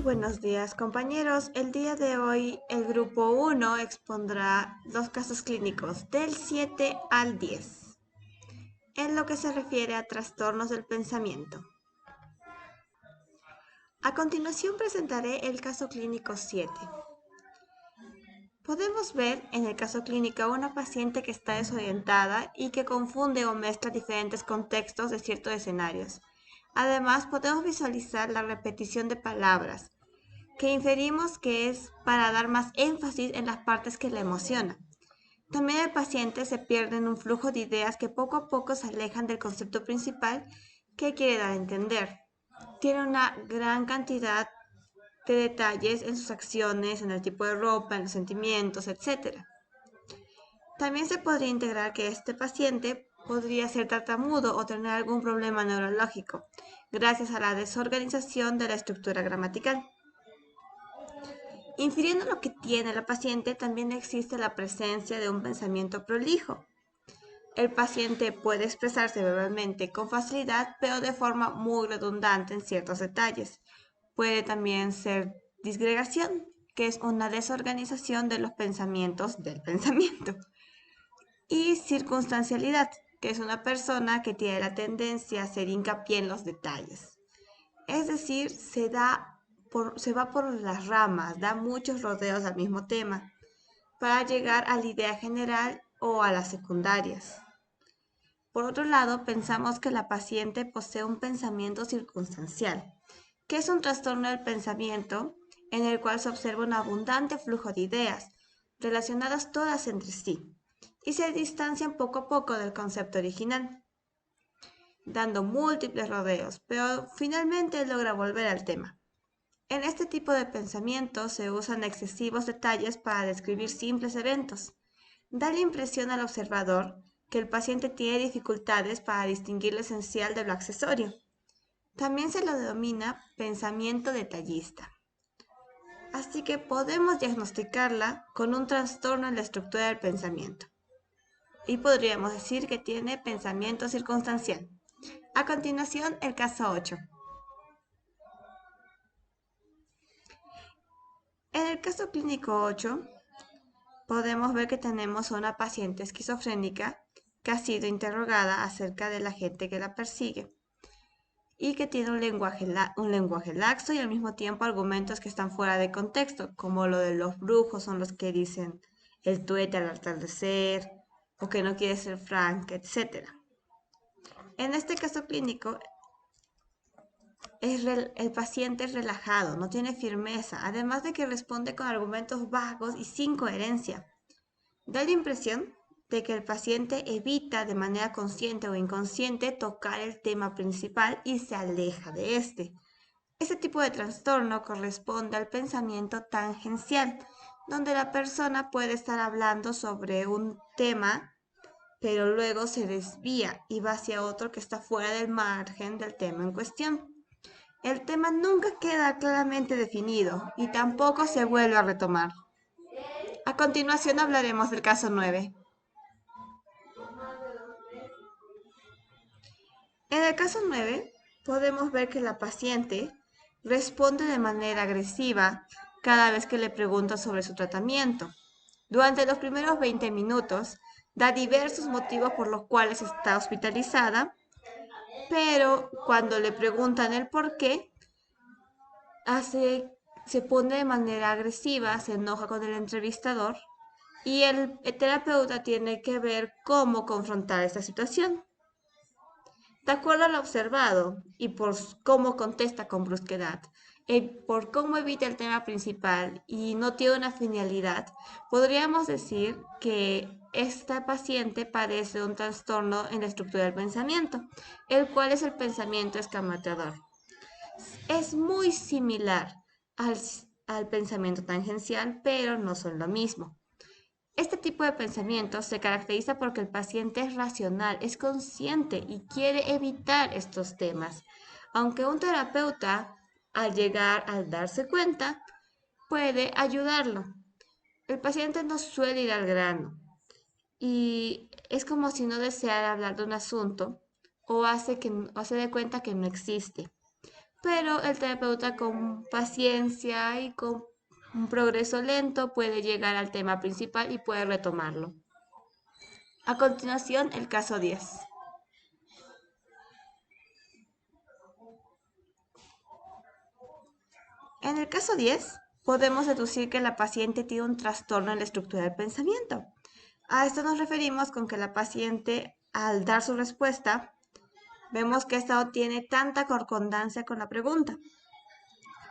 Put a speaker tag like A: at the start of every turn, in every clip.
A: Buenos días, compañeros. El día de hoy el grupo 1 expondrá los casos clínicos del 7 al 10, en lo que se refiere a trastornos del pensamiento. A continuación presentaré el caso clínico 7. Podemos ver en el caso clínico a una paciente que está desorientada y que confunde o mezcla diferentes contextos de ciertos escenarios. Además, podemos visualizar la repetición de palabras, que inferimos que es para dar más énfasis en las partes que la emocionan. También el paciente se pierde en un flujo de ideas que poco a poco se alejan del concepto principal que quiere dar a entender. Tiene una gran cantidad de detalles en sus acciones, en el tipo de ropa, en los sentimientos, etc. También se podría integrar que este paciente podría ser tartamudo o tener algún problema neurológico, gracias a la desorganización de la estructura gramatical. Infiriendo lo que tiene la paciente, también existe la presencia de un pensamiento prolijo. El paciente puede expresarse verbalmente con facilidad, pero de forma muy redundante en ciertos detalles. Puede también ser disgregación, que es una desorganización de los pensamientos del pensamiento. Y circunstancialidad, que es una persona que tiene la tendencia a hacer hincapié en los detalles. Es decir, se va por las ramas, da muchos rodeos al mismo tema, para llegar a la idea general o a las secundarias. Por otro lado, pensamos que la paciente posee un pensamiento circunstancial, que es un trastorno del pensamiento en el cual se observa un abundante flujo de ideas, relacionadas todas entre sí, y se distancian poco a poco del concepto original, dando múltiples rodeos, pero finalmente logra volver al tema. En este tipo de pensamiento se usan excesivos detalles para describir simples eventos. Da la impresión al observador que el paciente tiene dificultades para distinguir lo esencial de lo accesorio. También se lo denomina pensamiento detallista. Así que podemos diagnosticarla con un trastorno en la estructura del pensamiento. Y podríamos decir que tiene pensamiento circunstancial. A continuación, el caso 8. En el caso clínico 8, podemos ver que tenemos a una paciente esquizofrénica que ha sido interrogada acerca de la gente que la persigue y que tiene un lenguaje laxo y al mismo tiempo argumentos que están fuera de contexto, como lo de los brujos son los que dicen el tuete al atardecer o que no quiere ser Frank, etc. En este caso clínico, el paciente es relajado, no tiene firmeza, además de que responde con argumentos vagos y sin coherencia. Da la impresión de que el paciente evita de manera consciente o inconsciente tocar el tema principal y se aleja de este. Este tipo de trastorno corresponde al pensamiento tangencial, donde la persona puede estar hablando sobre un tema, pero luego se desvía y va hacia otro que está fuera del margen del tema en cuestión. El tema nunca queda claramente definido y tampoco se vuelve a retomar. A continuación hablaremos del caso 9. En el caso 9, podemos ver que la paciente responde de manera agresiva cada vez que le pregunta sobre su tratamiento. Durante los primeros 20 minutos, da diversos motivos por los cuales está hospitalizada, pero cuando le preguntan el por qué, se pone de manera agresiva, se enoja con el entrevistador y el terapeuta tiene que ver cómo confrontar esta situación. De acuerdo a lo observado y por cómo contesta con brusquedad, por cómo evita el tema principal y no tiene una finalidad, podríamos decir que esta paciente padece un trastorno en la estructura del pensamiento, el cual es el pensamiento escamoteador. Es muy similar al, al pensamiento tangencial, pero no son lo mismo. Este tipo de pensamiento se caracteriza porque el paciente es racional, es consciente y quiere evitar estos temas. Aunque un terapeuta, al darse cuenta, puede ayudarlo. El paciente no suele ir al grano y es como si no deseara hablar de un asunto o hace de cuenta que no existe. pero el terapeuta con paciencia y con un progreso lento puede llegar al tema principal y puede retomarlo. A continuación, el caso 10. En el caso 10, podemos deducir que la paciente tiene un trastorno en la estructura del pensamiento. A esto nos referimos con que la paciente, al dar su respuesta, vemos que esta no tiene tanta concordancia con la pregunta.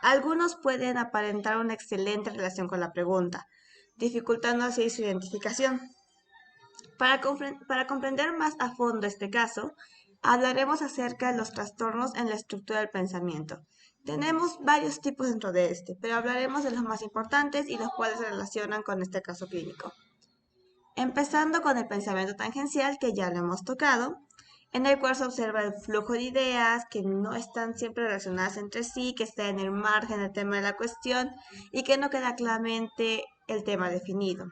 A: Algunos pueden aparentar una excelente relación con la pregunta, dificultando así su identificación. Para comprender más a fondo este caso, hablaremos acerca de los trastornos en la estructura del pensamiento. Tenemos varios tipos dentro de este, pero hablaremos de los más importantes y los cuales se relacionan con este caso clínico. Empezando con el pensamiento tangencial, que ya lo hemos tocado, en el cual se observa el flujo de ideas que no están siempre relacionadas entre sí, que está en el margen del tema de la cuestión y que no queda claramente el tema definido.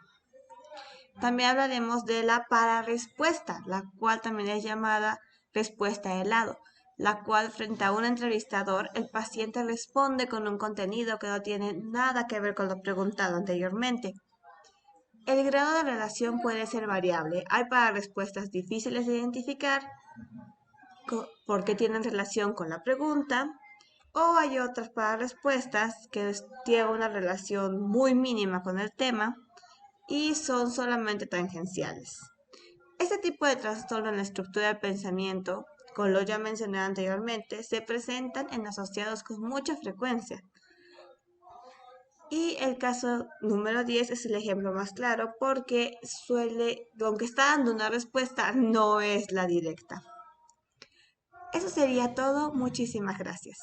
A: También hablaremos de la pararespuesta, la cual también es llamada respuesta de lado, la cual frente a un entrevistador el paciente responde con un contenido que no tiene nada que ver con lo preguntado anteriormente. El grado de relación puede ser variable. Hay pararespuestas difíciles de identificar porque tienen relación con la pregunta, o hay otras pararespuestas que tienen una relación muy mínima con el tema y son solamente tangenciales. Este tipo de trastorno en la estructura del pensamiento, como lo ya mencioné anteriormente, se presentan en asociados con mucha frecuencia. Y el caso número 10 es el ejemplo más claro porque aunque está dando una respuesta, no es la directa. Eso sería todo. Muchísimas gracias.